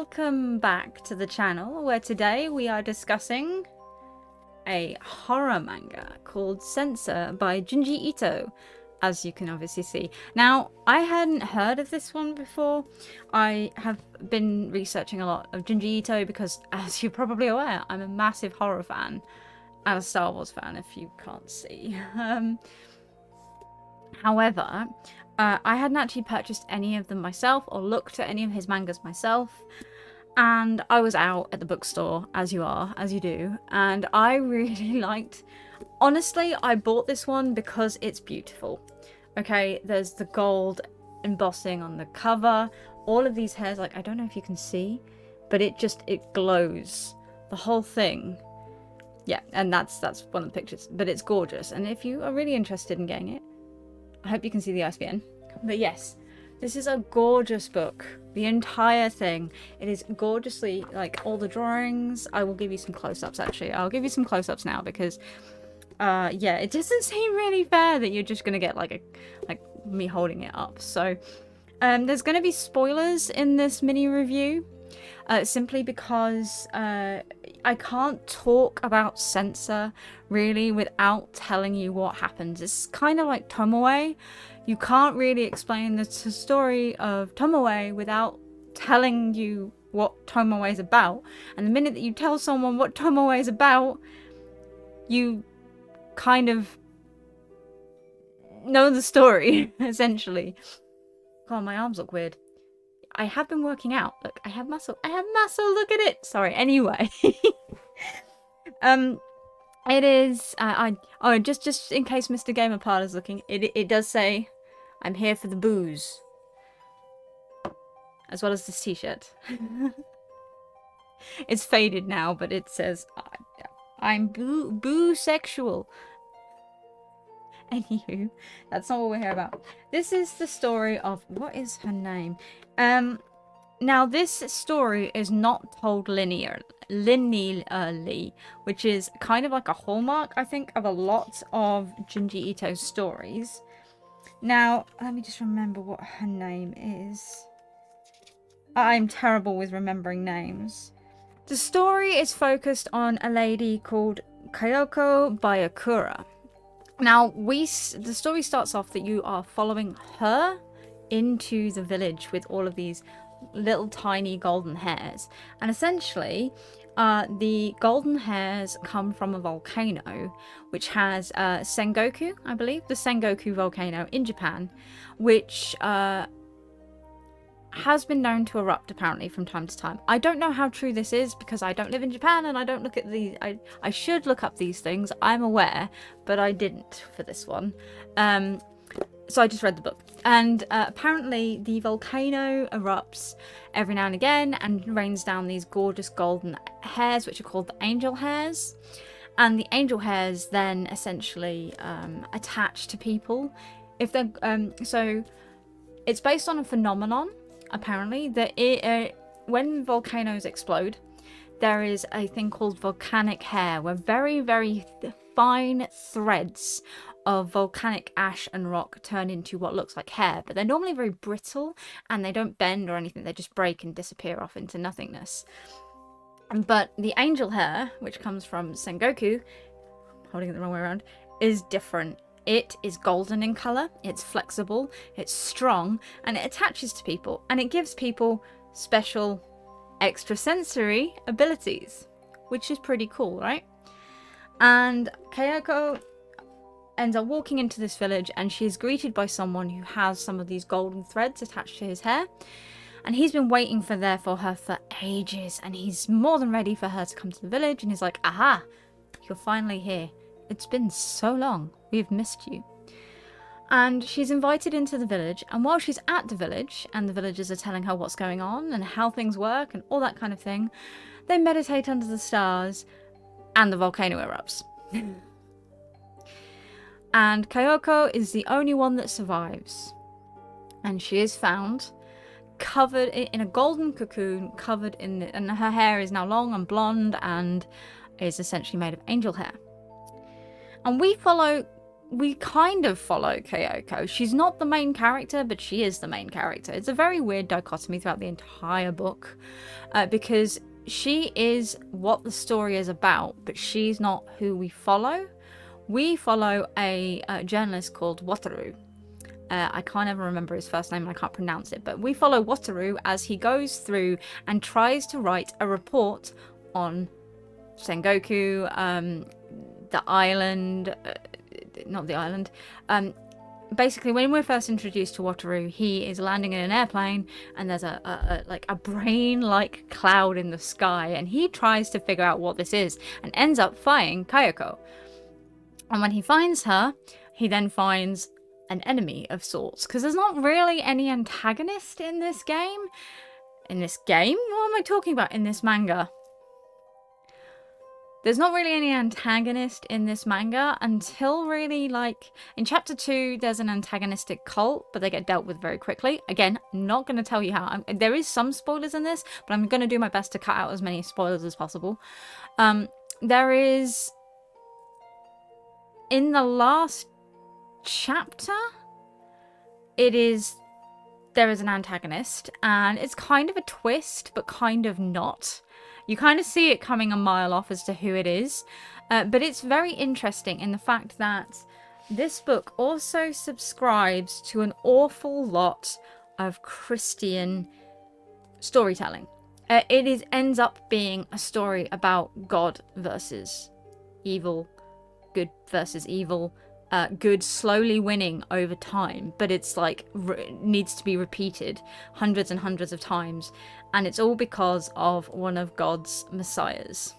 welcome back to the channel, where today we are discussing a horror manga called Censor by Junji Ito, as you can obviously see. Now, I hadn't heard of this one before. I have been researching a lot of Junji Ito because, as you're probably aware, I'm a massive horror fan and a Star Wars fan, if you can't see. However, I hadn't actually purchased any of them myself or looked at any of his mangas myself, and I was out at the bookstore, as you do, and I really liked... Honestly, I bought this one because it's beautiful. Okay, there's the gold embossing on the cover, all of these hairs, like, I don't know if you can see, but it glows. The whole thing. Yeah, and that's one of the pictures, but it's gorgeous, and if you are really interested in getting it, I hope you can see the ISBN. But yes, this is a gorgeous book. The entire thing. It is gorgeously, like, all the drawings. I will give you some close-ups, actually. I'll give you some close-ups now because, yeah, it doesn't seem really fair that you're just going to get, like me holding it up. So, there's going to be spoilers in this mini review. Simply because I can't talk about Censor really without telling you what happens. It's kind of like Tomoe. You can't really explain the story of Tomoe without telling you what Tomoe is about. And the minute that you tell someone what Tomoe is about, you kind of know the story, essentially. God, my arms look weird. I have been working out. Look, I have muscle. I have muscle. Look at it. Sorry. Anyway, it is. Just in case Mr. Gamerpad is looking, it does say, "I'm here for the booze," as well as this T-shirt. It's faded now, but it says, "I'm boo-sexual." Anywho, that's not what we're here about. This is the story of... What is her name? Now this story is not told linearly, which is kind of like a hallmark, I think, of a lot of Junji Ito's stories. Now, let me just remember what her name is. I'm terrible with remembering names. The story is focused on a lady called Kyoko Bayakura. Now, the story starts off that you are following her into the village with all of these little tiny golden hairs. And essentially, the golden hairs come from a volcano, which has Sengoku, I believe, the Sengoku volcano in Japan, which has been known to erupt apparently from time to time. I don't know how true this is because I don't live in Japan and I don't look at these. I should look up these things, I'm aware, but I didn't for this one. So I just read the book. And apparently the volcano erupts every now and again and rains down these gorgeous golden hairs, which are called the angel hairs. And the angel hairs then essentially attach to people. If they're so it's based on a phenomenon, apparently, that when volcanoes explode, there is a thing called volcanic hair, where very, very fine threads of volcanic ash and rock turn into what looks like hair, but they're normally very brittle and they don't bend or anything. They just break and disappear off into nothingness. But the angel hair, which comes from Sengoku, holding it the wrong way around, is different. It is golden in colour, it's flexible, it's strong, and it attaches to people, and it gives people special extrasensory abilities, which is pretty cool, right? And Kyoko ends up walking into this village, and she is greeted by someone who has some of these golden threads attached to his hair, and he's been waiting for her for ages, and he's more than ready for her to come to the village, and he's like, "Aha, you're finally here. It's been so long. We've missed you." And she's invited into the village, and while she's at the village, and the villagers are telling her what's going on and how things work and all that kind of thing, they meditate under the stars, and the volcano erupts. And Kyoko is the only one that survives. And she is found covered in a golden cocoon, covered in and her hair is now long and blonde and is essentially made of angel hair. And we follow we kind of follow Kyoko. She's not the main character, but she is the main character. It's a very weird dichotomy throughout the entire book, because she is what the story is about, but she's not who we follow. We follow a journalist called Wataru. I can't ever remember his first name and I can't pronounce it, but we follow Wataru as he goes through and tries to write a report on Sengoku, the island, not the island. Basically, when we're first introduced to Wataru, he is landing in an airplane and there's a brain-like cloud in the sky, and he tries to figure out what this is and ends up finding Kyoko. And when he finds her, he then finds an enemy of sorts, because there's not really any antagonist in this game. In this game? What am I talking about? In this manga? There's not really any antagonist in this manga until really, like, in chapter 2, there's an antagonistic cult, but they get dealt with very quickly. Again, not going to tell you how. There is some spoilers in this, but I'm going to do my best to cut out as many spoilers as possible. There is... In the last chapter, there is an antagonist, and it's kind of a twist, but kind of not. You kind of see it coming a mile off as to who it is, but it's very interesting in the fact that this book also subscribes to an awful lot of Christian storytelling. It ends up being a story about God versus evil, good versus evil, good slowly winning over time, but it's like needs to be repeated hundreds and hundreds of times, and it's all because of one of God's messiahs.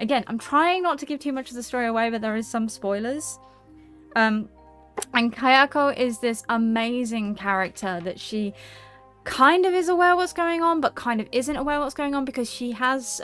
Again, I'm trying not to give too much of the story away, but there is some spoilers. And Kayako is this amazing character that she kind of is aware what's going on, but kind of isn't aware what's going on, because she has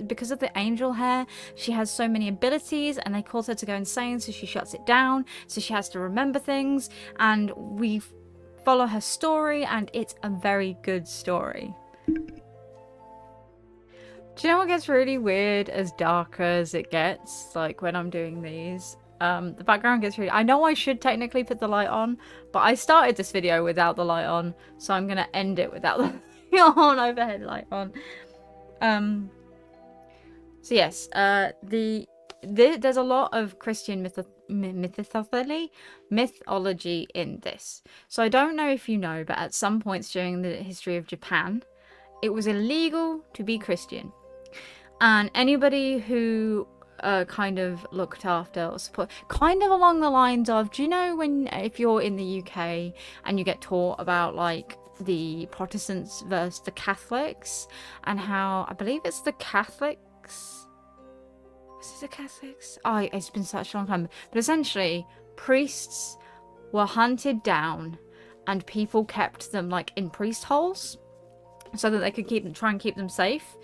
because of the angel hair, she has so many abilities and they cause her to go insane, so she shuts it down, so she has to remember things, and we follow her story, and it's a very good story. Do you know what gets really weird as darker as it gets, like when I'm doing these? The background gets really... I know I should technically put the light on, but I started this video without the light on, so I'm going to end it without the overhead light on. So yes, there's a lot of Christian mythology in this. So I don't know if you know, but at some points during the history of Japan, it was illegal to be Christian. And anybody who kind of looked after or support, kind of along the lines of, do you know if you're in the UK and you get taught about like the Protestants versus the Catholics, and how I believe it's the Catholics. Was it the Catholics? Oh, it's been such a long time. But essentially, priests were hunted down and people kept them like in priest holes so that they could try and keep them safe.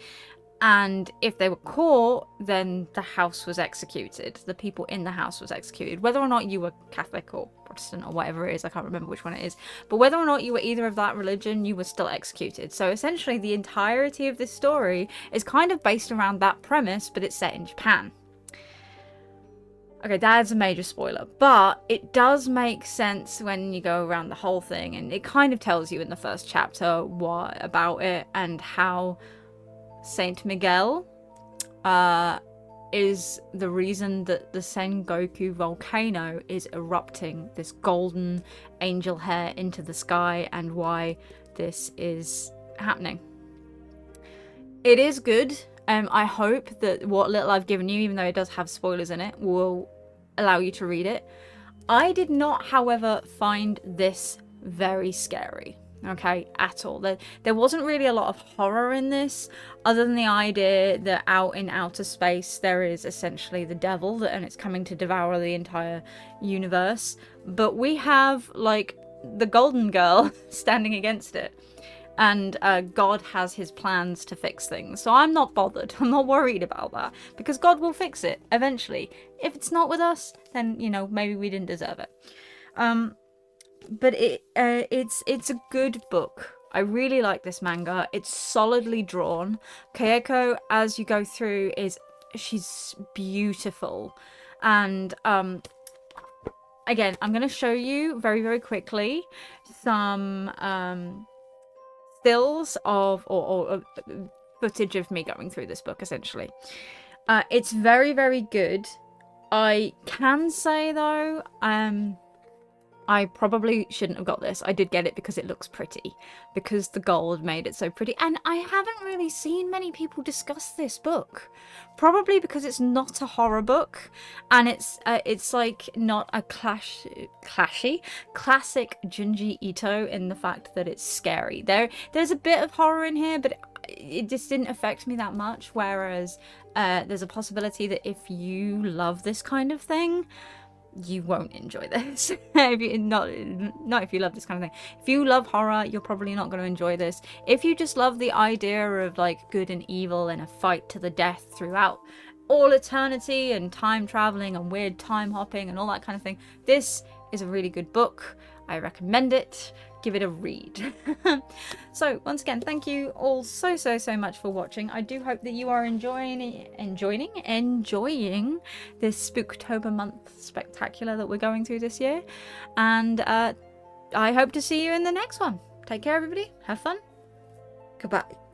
And if they were caught, then the house was executed. The people in the house was executed. Whether or not you were Catholic or Protestant or whatever it is, I can't remember which one it is. But whether or not you were either of that religion, you were still executed. So essentially the entirety of this story is kind of based around that premise, but it's set in Japan. Okay, that's a major spoiler, but it does make sense when you go around the whole thing, and it kind of tells you in the first chapter what about it and how Saint Miguel is the reason that the Sengoku volcano is erupting this golden angel hair into the sky, and why this is happening. It is good. I hope that what little I've given you, even though it does have spoilers in it, will allow you to read it. I did not, however, find this very scary. Okay, at all. There wasn't really a lot of horror in this, other than the idea that out in outer space there is essentially the devil, and it's coming to devour the entire universe. But we have like the golden girl standing against it, and God has his plans to fix things. So I'm not bothered. I'm not worried about that, because God will fix it eventually. If it's not with us, then you know, maybe we didn't deserve it. But it's a good book. I really like this manga. It's solidly drawn. Kayako, as you go through, she's beautiful, and again, I'm going to show you very, very quickly some stills of or footage of me going through this book, essentially. It's very, very good. I can say, though, I probably shouldn't have got this. I did get it because it looks pretty, because the gold made it so pretty. And I haven't really seen many people discuss this book, probably because it's not a horror book, and it's like not a classic Junji Ito in the fact that it's scary. There's a bit of horror in here, but it just didn't affect me that much. Whereas there's a possibility that if you love this kind of thing, you won't enjoy this. If you, not if you love this kind of thing. If you love horror, you're probably not going to enjoy this. If you just love the idea of like good and evil and a fight to the death throughout all eternity and time traveling and weird time hopping and all that kind of thing, this is a really good book. I recommend it. Give it a read. So once again, thank you all so much for watching. I do hope that you are enjoying this Spooktober month spectacular that we're going through this year, and I hope to see you in the next one. Take care, everybody. Have fun. Goodbye.